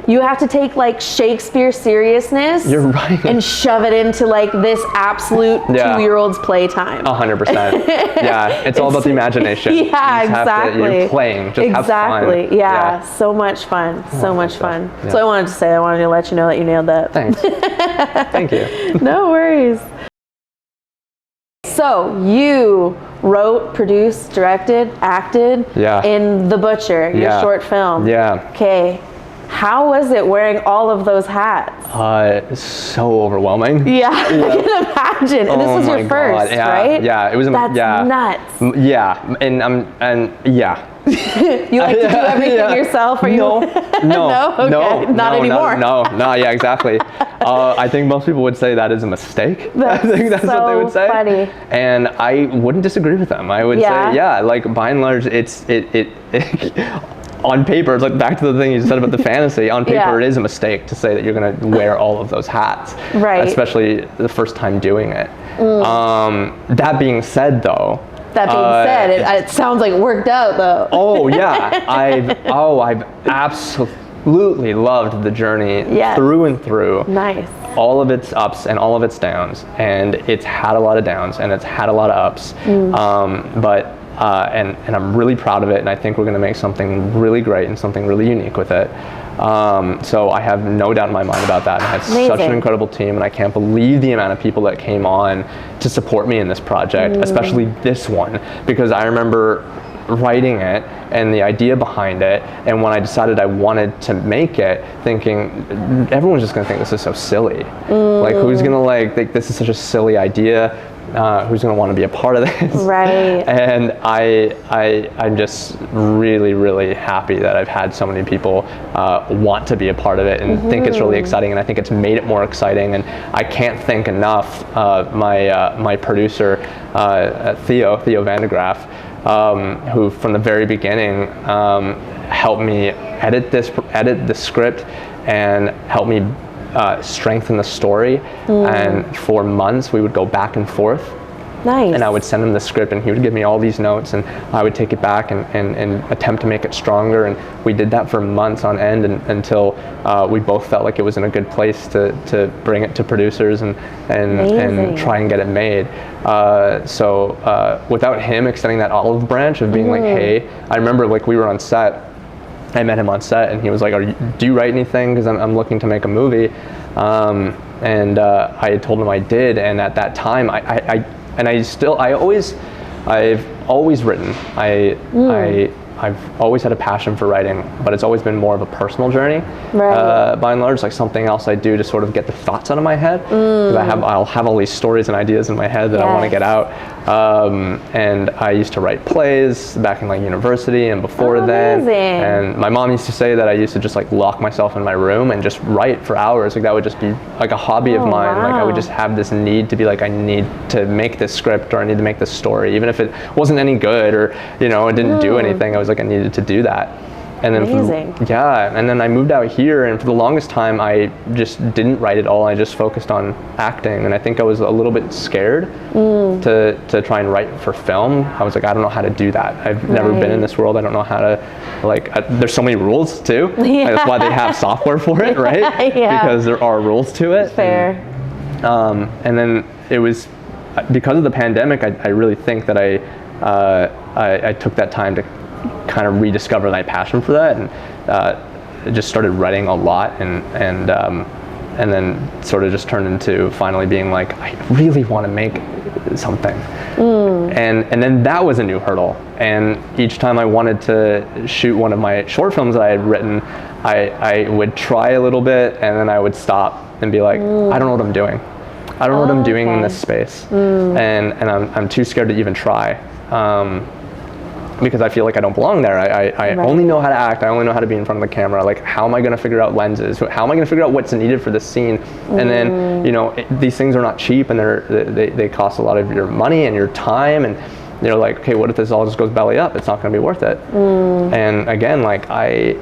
Speaker 1: you have to take like Shakespeare seriousness.
Speaker 2: You're right.
Speaker 1: And shove it into like this absolute 2-year-old's playtime.
Speaker 2: 100%. Yeah, it's all about the imagination.
Speaker 1: Yeah, exactly.
Speaker 2: You're playing, just have fun.
Speaker 1: Yeah, so much fun, so much fun. Yeah. So I wanted to let you know that you nailed that.
Speaker 2: Thanks. Thank you.
Speaker 1: No worries. So you wrote, produced, directed, acted in The Butcher, your short film.
Speaker 2: Yeah.
Speaker 1: Okay. How was it wearing all of those hats?
Speaker 2: It's so overwhelming.
Speaker 1: Yeah, I can imagine. And this was your first, right?
Speaker 2: Yeah, it was.
Speaker 1: That's nuts.
Speaker 2: Yeah, and yeah.
Speaker 1: You like to do everything yourself? Or
Speaker 2: no,
Speaker 1: Okay. Not anymore.
Speaker 2: No, yeah, exactly. I think most people would say that is a mistake. I think that's
Speaker 1: so
Speaker 2: what they would say.
Speaker 1: Funny.
Speaker 2: And I wouldn't disagree with them. I would say, like by and large, it on paper, like back to the thing you said about the fantasy, on paper it is a mistake to say that you're going to wear all of those hats,
Speaker 1: right?
Speaker 2: Especially the first time doing it. That being said, though,
Speaker 1: it sounds like it worked out, though.
Speaker 2: Oh yeah, I've absolutely loved the journey through and through.
Speaker 1: Nice.
Speaker 2: All of its ups and all of its downs, and it's had a lot of downs and it's had a lot of ups. And I'm really proud of it, and I think we're going to make something really great and something really unique with it. So I have no doubt in my mind about that. I had such an incredible team, and I can't believe the amount of people that came on to support me in this project, especially this one, because I remember writing it and the idea behind it, and when I decided I wanted to make it, thinking everyone's just going to think this is so silly. Like, who's going to think this is such a silly idea? Who's going to want to be a part of this?
Speaker 1: Right.
Speaker 2: And I'm just really, really happy that I've had so many people want to be a part of it and think it's really exciting, and I think it's made it more exciting. And I can't thank enough my producer, Theo Vandegraff, who from the very beginning helped me edit the script and helped me strengthen the story. And for months we would go back and forth.
Speaker 1: Nice.
Speaker 2: And I would send him the script, and he would give me all these notes, and I would take it back and attempt to make it stronger. And we did that for months on end until we both felt like it was in a good place to bring it to producers and try and get it made. So without him extending that olive branch of being like, hey, I remember like we were on set. I met him on set, and he was like, do you write anything? Because I'm looking to make a movie. And I had told him I did, and at that time, I've always written. I've always had a passion for writing, but it's always been more of a personal journey. Right. By and large, like something else I do to sort of get the thoughts out of my head. Because I'll have all these stories and ideas in my head that I want to get out. And I used to write plays back in like university and before then. And my mom used to say that I used to just like lock myself in my room and just write for hours. Like that would just be like a hobby of mine. Wow. Like I would just have this need to be like, I need to make this script, or I need to make this story, even if it wasn't any good, or it didn't do anything. I was like, I needed to do that. And then and then I moved out here, and for the longest time I just didn't write at all. I just focused on acting, and I think I was a little bit scared to try and write for film. I was like, I don't know how to do that. I've never been in this world. I don't know how to there's so many rules too. That's why they have software for it, right? Because there are rules to it.
Speaker 1: Fair.
Speaker 2: And then it was because of the pandemic, I really think that I took that time to kind of rediscover my passion for that, and just started writing a lot, and then sort of just turned into finally being like, I really want to make something. And then that was a new hurdle. And each time I wanted to shoot one of my short films that I had written, I would try a little bit, and then I would stop and be like, I don't know what I'm doing. I don't know what I'm doing in this space. And I'm too scared to even try. Because I feel like I don't belong there. I only know how to act. I only know how to be in front of the camera. Like, how am I going to figure out lenses? How am I going to figure out what's needed for this scene? And then, you know, these things are not cheap, and they cost a lot of your money and your time. And you're like, okay, what if this all just goes belly up? It's not going to be worth it. And again, like, I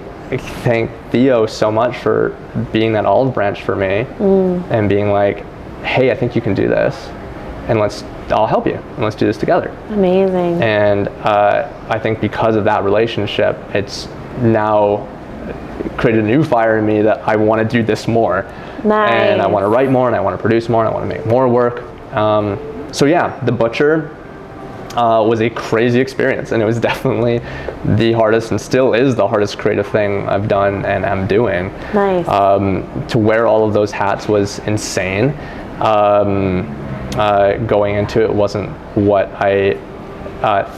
Speaker 2: thank Theo so much for being that olive branch for me, and being like, hey, I think you can do this, and I'll help you, and let's do this together.
Speaker 1: Amazing.
Speaker 2: And I think because of that relationship, it's now created a new fire in me that I want to do this more.
Speaker 1: Nice.
Speaker 2: And I want to write more, and I want to produce more, and I want to make more work. So yeah, The Butcher was a crazy experience, and it was definitely the hardest, and still is the hardest creative thing I've done and am doing.
Speaker 1: Nice.
Speaker 2: To wear all of those hats was insane. Going into it wasn't what I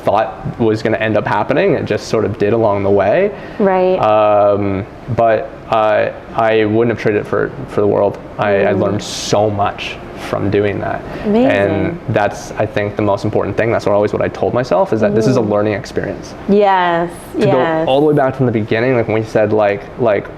Speaker 2: thought was going to end up happening. It just sort of did along the way.
Speaker 1: Right.
Speaker 2: But I wouldn't have traded it for the world. I learned so much from doing that.
Speaker 1: Amazing.
Speaker 2: And that's, I think, the most important thing. That's always what I told myself, is that this is a learning experience.
Speaker 1: Yes.
Speaker 2: To go all the way back from the beginning, like when we said like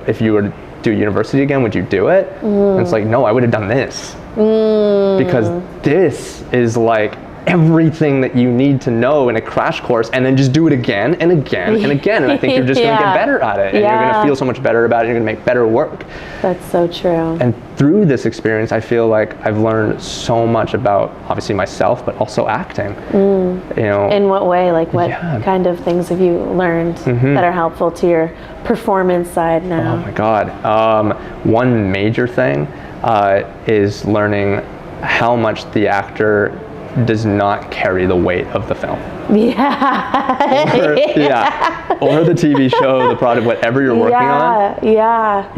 Speaker 2: if you were to do university again, would you do it? And it's like, no, I would have done this. Because this is like everything that you need to know in a crash course, and then just do it again and again and again. And I think you're just going to get better at it, and you're going to feel so much better about it. You're going to make better work.
Speaker 1: That's so true.
Speaker 2: And through this experience, I feel like I've learned so much about obviously myself, but also acting. You know,
Speaker 1: in what way? Like, what kind of things have you learned that are helpful to your performance side now?
Speaker 2: Oh my God. One major thing is learning how much the actor does not carry the weight of the film. Or the TV show, the product, whatever you're working on.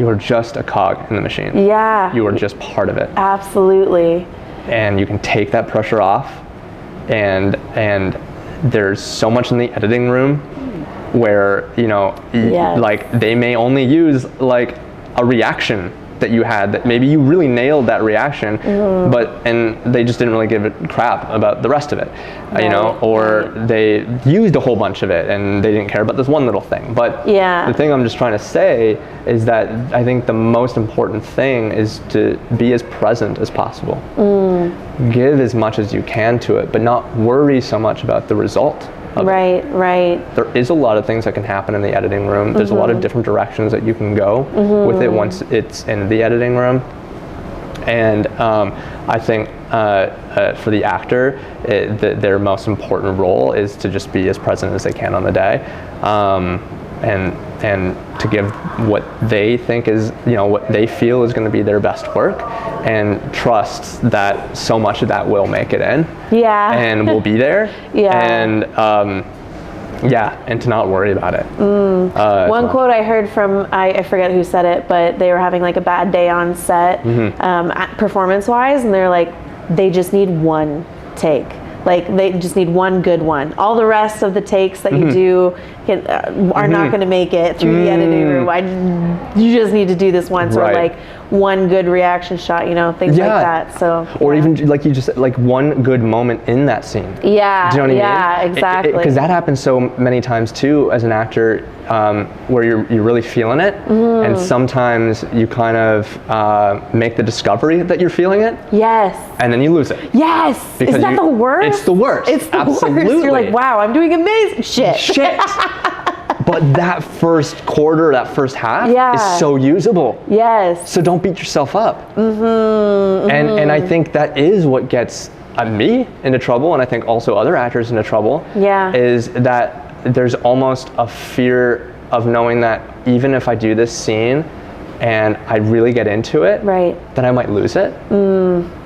Speaker 2: You're just a cog in the machine. You are just part of it.
Speaker 1: Absolutely.
Speaker 2: And you can take that pressure off, and there's so much in the editing room where, you know, like they may only use like a reaction that you had, that maybe you really nailed that reaction, and they just didn't really give a crap about the rest of it, you know, or they used a whole bunch of it and they didn't care about this one little thing. But the thing I'm just trying to say is that I think the most important thing is to be as present as possible. Give as much as you can to it, but not worry so much about the result. Right. There is a lot of things that can happen in the editing room. There's a lot of different directions that you can go with it once it's in the editing room. And I think for the actor, their most important role is to just be as present as they can on the day, and to give what they think is, you know, what they feel is going to be their best work, and trust that so much of that will make it in. And will be there. And and to not worry about it.
Speaker 1: One quote I heard from, I forget who said it, but they were having like a bad day on set, performance-wise, and they're like, they just need one take. Like, they just need one good one. All the rest of the takes that you do are not going to make it through the editing room. You just need to do this once, or like one good reaction shot, you know, things like that. So,
Speaker 2: or even like you just said, like one good moment in that scene. Do you know what I mean?
Speaker 1: Yeah, exactly.
Speaker 2: Because that happens so many times too as an actor, where you're really feeling it, and sometimes you kind of make the discovery that you're feeling it. And then you lose it.
Speaker 1: Is that the worst?
Speaker 2: It's the worst.
Speaker 1: It's the worst. You're like, wow, I'm doing amazing. Shit.
Speaker 2: But that first quarter, that first half is so usable. So don't beat yourself up. And I think that is what gets me into trouble, and I think also other actors into trouble, is that there's almost a fear of knowing that even if I do this scene, and I really get into it,
Speaker 1: right,
Speaker 2: then I might lose it.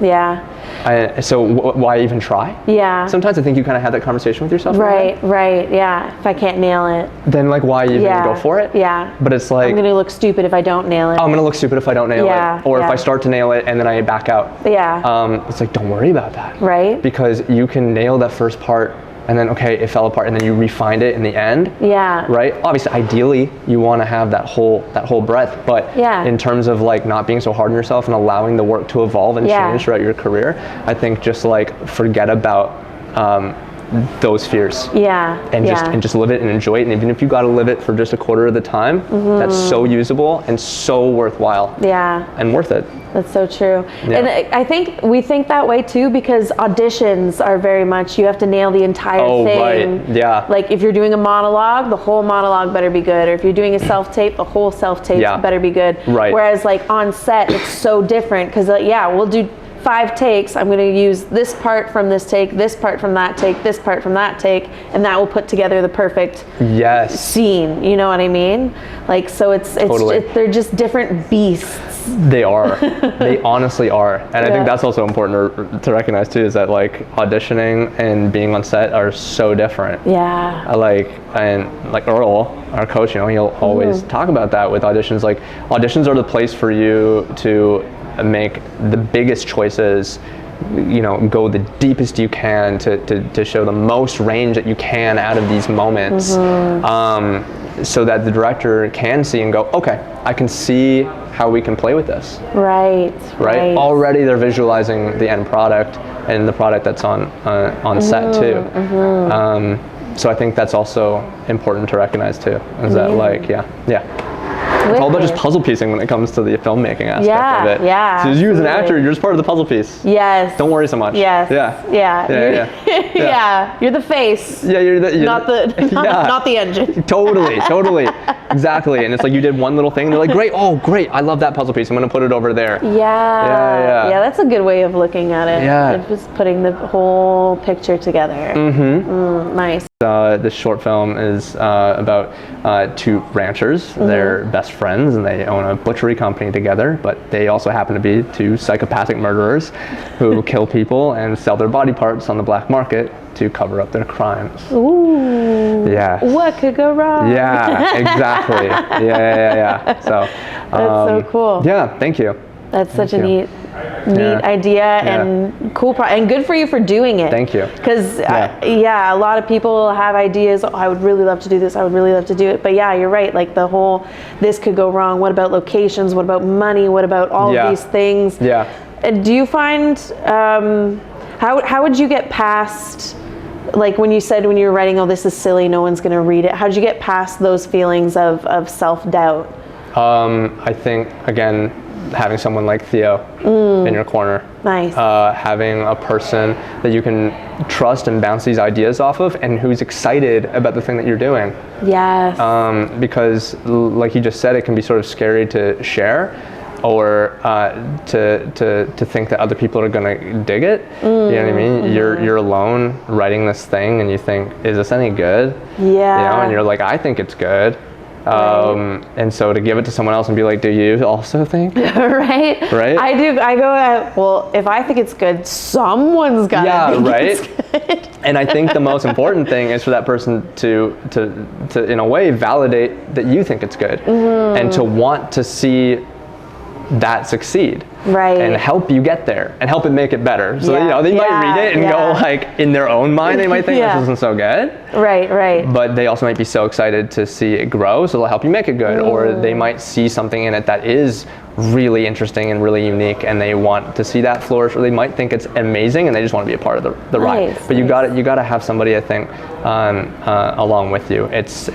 Speaker 1: Yeah.
Speaker 2: So why even try?
Speaker 1: Yeah.
Speaker 2: Sometimes I think you kind of have that conversation with yourself.
Speaker 1: Right, right, yeah. If I can't nail it,
Speaker 2: then like why even go for it?
Speaker 1: Yeah.
Speaker 2: But it's like,
Speaker 1: I'm gonna look stupid if I don't nail it.
Speaker 2: I'm gonna look stupid if I don't nail it. Or if I start to nail it and then I back out.
Speaker 1: Yeah.
Speaker 2: It's like, don't worry about that.
Speaker 1: Right.
Speaker 2: Because you can nail that first part and then, okay, it fell apart and then you refined it in the end.
Speaker 1: Yeah.
Speaker 2: Right? Obviously, ideally, you want to have that whole breadth, but in terms of like not being so hard on yourself and allowing the work to evolve and change throughout your career, I think just like forget about those fears.
Speaker 1: Yeah.
Speaker 2: And just live it and enjoy it. And even if you got to live it for just a quarter of the time, that's so usable and so worthwhile.
Speaker 1: Yeah.
Speaker 2: And worth it.
Speaker 1: That's so true.
Speaker 2: Yeah.
Speaker 1: And I think we think that way too because auditions are very much, you have to nail the entire thing.
Speaker 2: Right. Yeah.
Speaker 1: Like if you're doing a monologue, the whole monologue better be good. Or if you're doing a self-tape, the whole self-tape better be good.
Speaker 2: Right.
Speaker 1: Whereas like on set, it's so different because we'll do 5 takes. I'm going to use this part from this take, this part from that take, this part from that take, and that will put together the perfect scene. You know what I mean? Like, so it's they're just different beasts.
Speaker 2: They are. They honestly are. And I think that's also important to recognize too, is that like auditioning and being on set are so different.
Speaker 1: Yeah.
Speaker 2: Like Earl, our coach, you know, he'll always talk about that with auditions. Like auditions are the place for you to make the biggest choices, you know, go the deepest you can to show the most range that you can out of these moments, so that the director can see and go, okay, I can see how we can play with this. Right. Already they're visualizing the end product and the product that's on set too. So I think that's also important to recognize too, is that like, it's all about just puzzle piecing when it comes to the filmmaking aspect of it.
Speaker 1: Yeah.
Speaker 2: So you as an actor, you're just part of the puzzle piece.
Speaker 1: Yes.
Speaker 2: Don't worry so much.
Speaker 1: Yes.
Speaker 2: Yeah.
Speaker 1: You're the face.
Speaker 2: Yeah, you're
Speaker 1: not the engine.
Speaker 2: Totally. Exactly. And it's like you did one little thing and they're like, great, I love that puzzle piece. I'm gonna put it over there.
Speaker 1: Yeah, that's a good way of looking at it.
Speaker 2: Yeah.
Speaker 1: Just putting the whole picture together. Nice.
Speaker 2: This short film is about 2 ranchers. They're best friends and they own a butchery company together, but they also happen to be 2 psychopathic murderers who kill people and sell their body parts on the black market to cover up their crimes.
Speaker 1: Ooh.
Speaker 2: Yeah.
Speaker 1: What could go wrong?
Speaker 2: Yeah, exactly. Yeah. So
Speaker 1: that's so cool.
Speaker 2: Yeah, thank you.
Speaker 1: That's such a neat idea and cool and good for you for doing it.
Speaker 2: Thank you.
Speaker 1: Because a lot of people have ideas. I would really love to do this. I would really love to do it. But yeah, you're right. Like the whole, this could go wrong. What about locations? What about money? What about all of these things? Yeah. Do you find how would you get past? Like when you said when you were writing, oh, this is silly, no one's going to read it. How did you get past those feelings of self-doubt?
Speaker 2: I think again, having someone like Theo in your corner.
Speaker 1: Nice.
Speaker 2: Having a person that you can trust and bounce these ideas off of and who's excited about the thing that you're doing.
Speaker 1: Yes.
Speaker 2: Because like you just said, it can be sort of scary to share or to think that other people are gonna dig it. You know what I mean? You're alone writing this thing and you think, is this any good?
Speaker 1: Yeah.
Speaker 2: You know, and you're like, I think it's good. And so to give it to someone else and be like, do you also think? Right?
Speaker 1: I do. I go, well, if I think it's good, someone's got to think it's good.
Speaker 2: And I think the most important thing is for that person to in a way validate that you think it's good and to want to see that succeed. And help you get there and help it make it better. So you know, they might read it and go like in their own mind they might think this isn't so good. Right. But they also might be so excited to see it grow, so they'll help you make it good. Or they might see something in it that is really interesting and really unique and they want to see that flourish, or they might think it's amazing and they just want to be a part of the ride. But you got to have somebody, I think, along with you. It's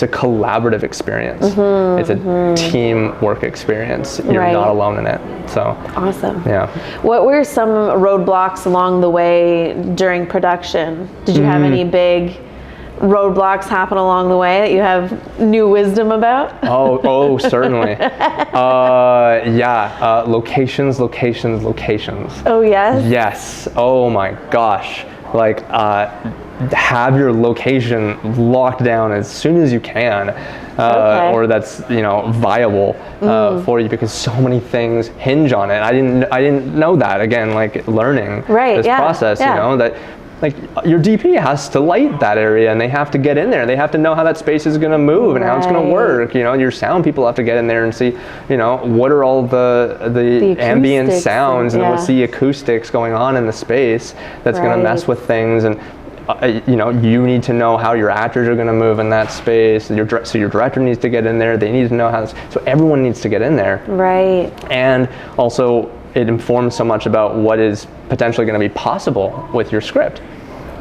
Speaker 2: a collaborative experience. It's a teamwork experience. You're not alone in it. So
Speaker 1: awesome.
Speaker 2: Yeah.
Speaker 1: What were some roadblocks along the way during production? Did you have any big roadblocks happen along the way that you have new wisdom about?
Speaker 2: Oh, certainly. Locations. Oh,
Speaker 1: yes?
Speaker 2: Yes. Oh my gosh. Like, have your location locked down as soon as you can, or that's viable for you, because so many things hinge on it. I didn't know that. Again, like learning this process, that like your DP has to light that area, and they have to get in there. They have to know how that space is going to move and how it's going to work. Your sound people have to get in there and see, what are all the ambient sounds and what's the acoustics going on in the space that's going to mess with things. And you need to know how your actors are going to move in that space. So your director needs to get in there. They need to know how. So everyone needs to get in there.
Speaker 1: Right.
Speaker 2: And also, it informs so much about what is potentially going to be possible with your script,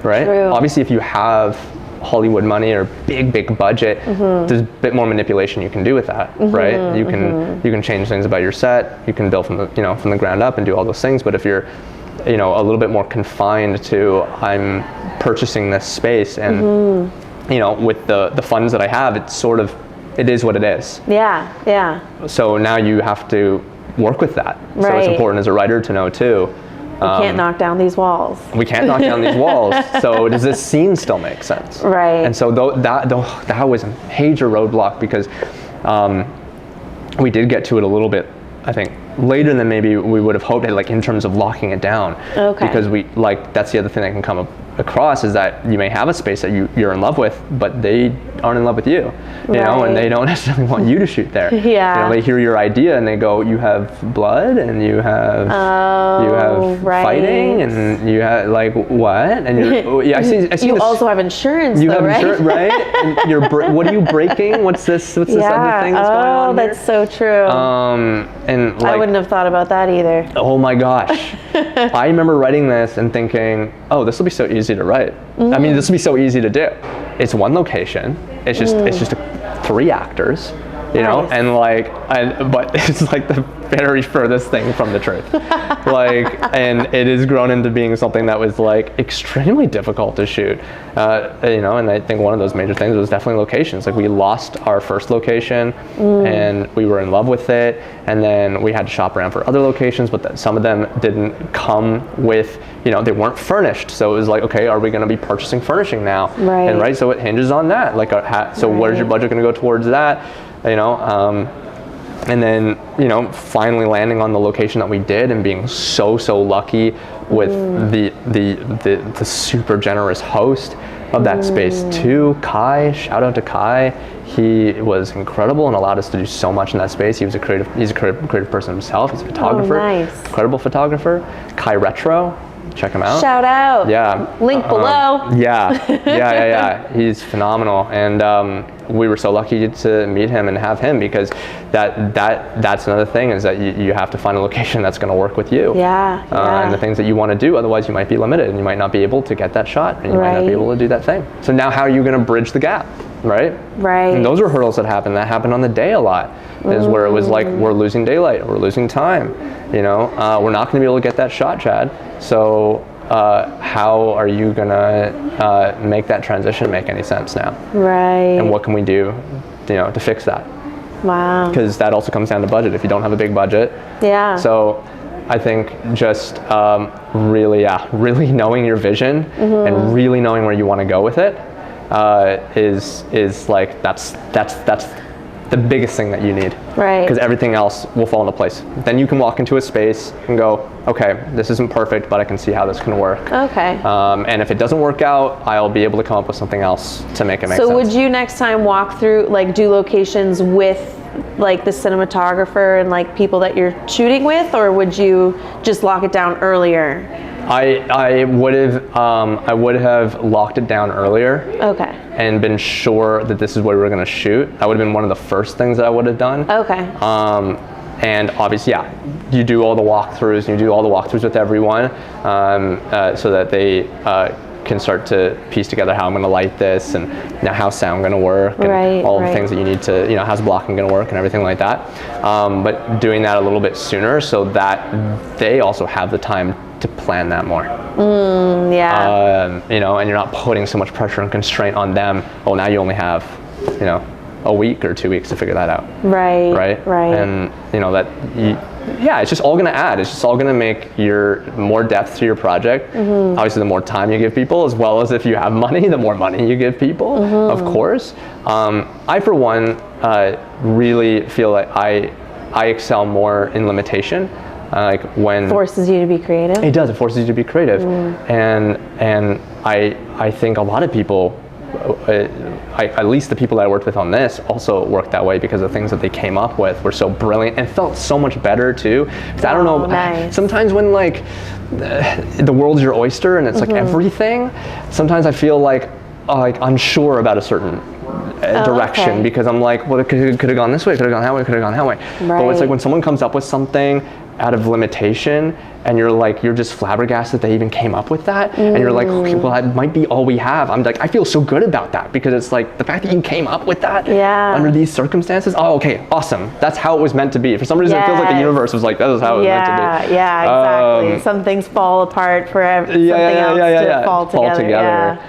Speaker 2: right?
Speaker 1: True.
Speaker 2: Obviously, if you have Hollywood money or big budget, there's a bit more manipulation you can do with that, right? You can change things about your set. You can build from the ground up and do all those things. But if you're a little bit more confined to, I'm purchasing this space and with the funds that I have, it is what it is.
Speaker 1: Yeah.
Speaker 2: So now you have to work with that. So it's important as a writer to know too.
Speaker 1: We can't knock down these walls.
Speaker 2: We can't knock down these walls. So does this scene still make sense?
Speaker 1: Right.
Speaker 2: And so that was a major roadblock, because we did get to it a little bit, I think, later than maybe we would have hoped, like in terms of locking it down.
Speaker 1: Okay.
Speaker 2: Because that's the other thing that can come across, is that you may have a space that you're in love with, but they aren't in love with you, and they don't necessarily want you to shoot there.
Speaker 1: Yeah.
Speaker 2: They hear your idea and they go, you have blood and you have fighting and you have what? And you're, I see
Speaker 1: you
Speaker 2: this,
Speaker 1: also have insurance.
Speaker 2: You have
Speaker 1: right?
Speaker 2: insurance, right? And you're what are you breaking? What's this other thing that's going on here?
Speaker 1: That's so true.
Speaker 2: And
Speaker 1: I wouldn't have thought about that either.
Speaker 2: Oh my gosh. I remember writing this and thinking, oh, this will be so easy to write. I mean, this will be so easy to do. It's one location. It's just 3 actors,
Speaker 1: Nice.
Speaker 2: but it's like the very furthest thing from the truth. And it has grown into being something that was extremely difficult to shoot. And I think one of those major things was definitely locations. We lost our first location and we were in love with it. And then we had to shop around for other locations, but some of them didn't come with, they weren't furnished. So it was okay, are we going to be purchasing furnishing now?
Speaker 1: Right.
Speaker 2: And so it hinges on that. Where's your budget going to go towards that? And then, finally landing on the location that we did and being so lucky with the super generous host of that space too, Kai. Shout out to Kai. He was incredible and allowed us to do so much in that space. He's a creative person himself. He's a photographer.
Speaker 1: Oh, nice.
Speaker 2: Incredible photographer. Kai Retro. Check him out.
Speaker 1: Shout out.
Speaker 2: Yeah.
Speaker 1: Link below.
Speaker 2: Yeah. He's phenomenal, and we were so lucky to meet him and have him, because that's another thing, is that you have to find a location that's going to work with you. And the things that you want to do. Otherwise, you might be limited, and you might not be able to get that shot, and you might not be able to do that thing. So now, how are you going to bridge the gap? Right. And those were hurdles that happened. That happened on the day a lot. Is where it was we're losing daylight, we're losing time. We're not going to be able to get that shot, Chad. So how are you going to make that transition make any sense now?
Speaker 1: Right.
Speaker 2: And what can we do, to fix that?
Speaker 1: Wow.
Speaker 2: Because that also comes down to budget. If you don't have a big budget.
Speaker 1: Yeah.
Speaker 2: So I think just really knowing your vision and really knowing where you want to go with it is that's the biggest thing that you need.
Speaker 1: Right.
Speaker 2: Because everything else will fall into place. Then you can walk into a space and go, okay, this isn't perfect, but I can see how this can work.
Speaker 1: Okay.
Speaker 2: And if it doesn't work out, I'll be able to come up with something else to make it make sense.
Speaker 1: So would you next time walk through, do locations with the cinematographer and people that you're shooting with, or would you just lock it down earlier?
Speaker 2: I would have locked it down earlier.
Speaker 1: Okay.
Speaker 2: And been sure that this is where we were going to shoot. That would have been one of the first things that I would have done.
Speaker 1: Okay.
Speaker 2: And obviously, you do all the walkthroughs, and you do all the walkthroughs with everyone, so that they can start to piece together how I'm going to light this, and how sound going to work, and all the things that you need to, how's blocking going to work, and everything like that. But doing that a little bit sooner, so that they also have the time to plan that more. And you're not putting so much pressure and constraint on them. Well, now you only have, a week or 2 weeks to figure that out. Right. And that it's just all going to add. It's just all going to make your more depth to your project. Obviously, the more time you give people, as well as if you have money, the more money you give people, of course. I, for one, really feel like I excel more in limitation. Like when
Speaker 1: forces you to be creative.
Speaker 2: It does. It forces you to be creative, and I think a lot of people, at least the people that I worked with on this, also worked that way because the things that they came up with were so brilliant and felt so much better too. Because I don't know.
Speaker 1: Nice.
Speaker 2: Sometimes when like the world's your oyster and it's like everything, sometimes I feel like unsure about a certain direction because I'm like, well, it could have gone this way, could have gone that way, could have gone that way. But it's like when someone comes up with something out of limitation and you're just flabbergasted they even came up with that, and you're like, okay, well, that might be all we have. I'm like, I feel so good about that because it's like the fact that you came up with that under these circumstances. Oh, okay, awesome. That's how it was meant to be. For some reason, it feels like the universe was like, that was how it was meant to be.
Speaker 1: Yeah, exactly. Some things fall apart for something else to fall together.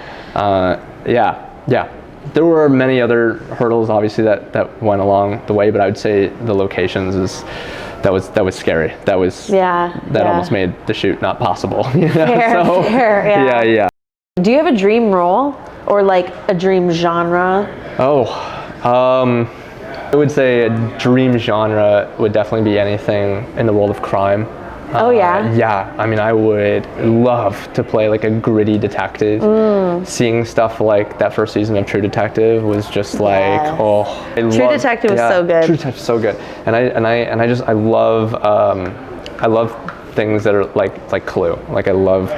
Speaker 2: Yeah. There were many other hurdles, obviously, that went along the way, but I would say the locations that was scary. That almost made the shoot not possible.
Speaker 1: Fair,
Speaker 2: yeah.
Speaker 1: Do you have a dream role or like a dream genre?
Speaker 2: I would say a dream genre would definitely be anything in the world of crime. Yeah, I mean, I would love to play like a gritty detective. Seeing stuff like that first season of True Detective was just like,
Speaker 1: True Detective was so good.
Speaker 2: True Detective is so good, and I love things that are like Clue. Like I love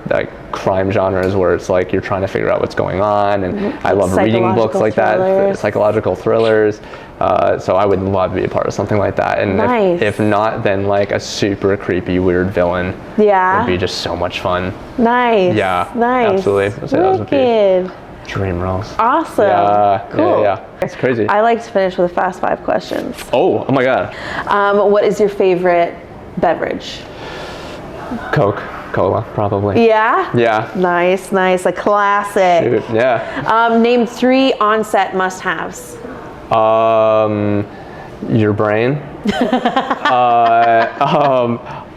Speaker 2: that crime genres where it's like you're trying to figure out what's going on, and I love reading books like that, psychological thrillers. So I would love to be a part of something like that, and if not, then like a super creepy, weird villain would be just so much fun.
Speaker 1: Nice.
Speaker 2: Yeah,
Speaker 1: nice.
Speaker 2: Absolutely. I'd say those would be dream roles.
Speaker 1: Awesome.
Speaker 2: Yeah,
Speaker 1: cool.
Speaker 2: Yeah. It's crazy.
Speaker 1: I like to finish with fast 5 questions.
Speaker 2: Oh my God.
Speaker 1: What is your favorite beverage?
Speaker 2: Cola, probably.
Speaker 1: Yeah?
Speaker 2: Yeah.
Speaker 1: Nice. A classic.
Speaker 2: Shoot, yeah.
Speaker 1: Name 3 on-set must-haves.
Speaker 2: Your brain.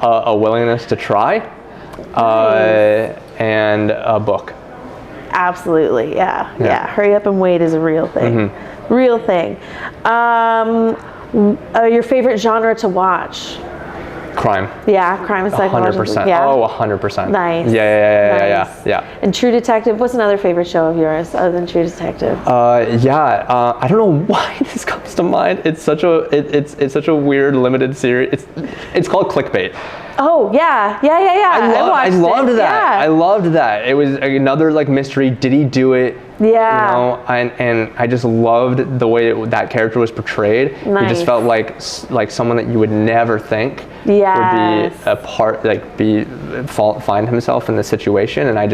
Speaker 2: A willingness to try. And a book.
Speaker 1: Absolutely, yeah. Hurry up and wait is a real thing. Real thing. Your favorite genre to watch?
Speaker 2: Crime.
Speaker 1: Yeah, crime and psychology.
Speaker 2: 100%.
Speaker 1: Yeah.
Speaker 2: Oh, 100%.
Speaker 1: Nice.
Speaker 2: Yeah.
Speaker 1: And True Detective, what's another favorite show of yours other than True Detective?
Speaker 2: I don't know why this comes to mind. It's such a weird limited series. It's called Clickbait.
Speaker 1: Oh yeah. I loved that.
Speaker 2: Yeah. I loved that. It was another like mystery. Did he do it?
Speaker 1: Yeah.
Speaker 2: You know, and I just loved the way that character was portrayed.
Speaker 1: Nice.
Speaker 2: He just felt like someone that you would never think would be a part, find himself in the situation. And I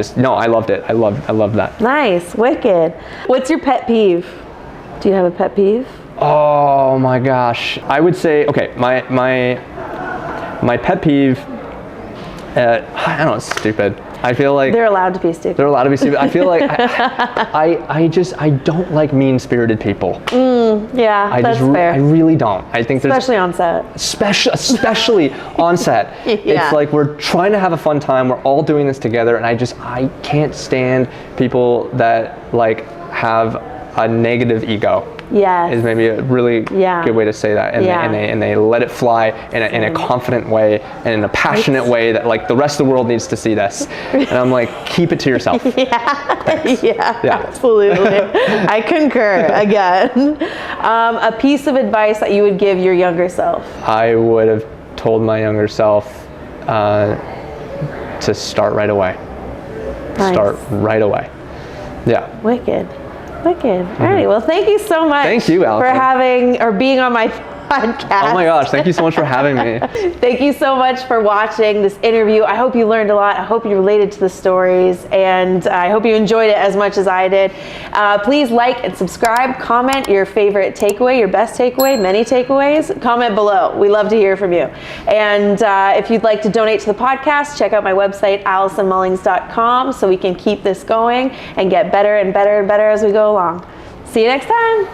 Speaker 2: loved it. I loved that.
Speaker 1: Nice, wicked. What's your pet peeve? Do you have a pet peeve?
Speaker 2: Oh my gosh. I would say, okay, my pet peeve, I don't know, it's stupid. I feel like
Speaker 1: they're allowed to be stupid.
Speaker 2: They're allowed to be stupid. I feel like I don't like mean-spirited people.
Speaker 1: That's fair.
Speaker 2: I really don't. I think
Speaker 1: especially on set.
Speaker 2: Especially on set. It's like we're trying to have a fun time. We're all doing this together, and I can't stand people that like have a negative ego.
Speaker 1: Yes.
Speaker 2: Is maybe a really good way to say that, and they let it fly in a confident way and in a passionate way that like the rest of the world needs to see this. And I'm like, keep it to yourself.
Speaker 1: Yeah, absolutely. I concur again. A piece of advice that you would give your younger self.
Speaker 2: I would have told my younger self to start right away.
Speaker 1: Nice.
Speaker 2: Start right away. Yeah.
Speaker 1: Wicked. All right. Well, thank you so much.
Speaker 2: Thank you, Allison,
Speaker 1: for being on my podcast.
Speaker 2: Oh my gosh, thank you so much for having me.
Speaker 1: Thank you so much for watching this interview. I hope you learned a lot. I hope you related to the stories, and I hope you enjoyed it as much as I did. Please like and subscribe, comment your favorite takeaway, your best takeaway, many takeaways. Comment below. We love to hear from you. And if you'd like to donate to the podcast, check out my website, AllisonMullings.com, so we can keep this going and get better and better and better as we go along. See you next time.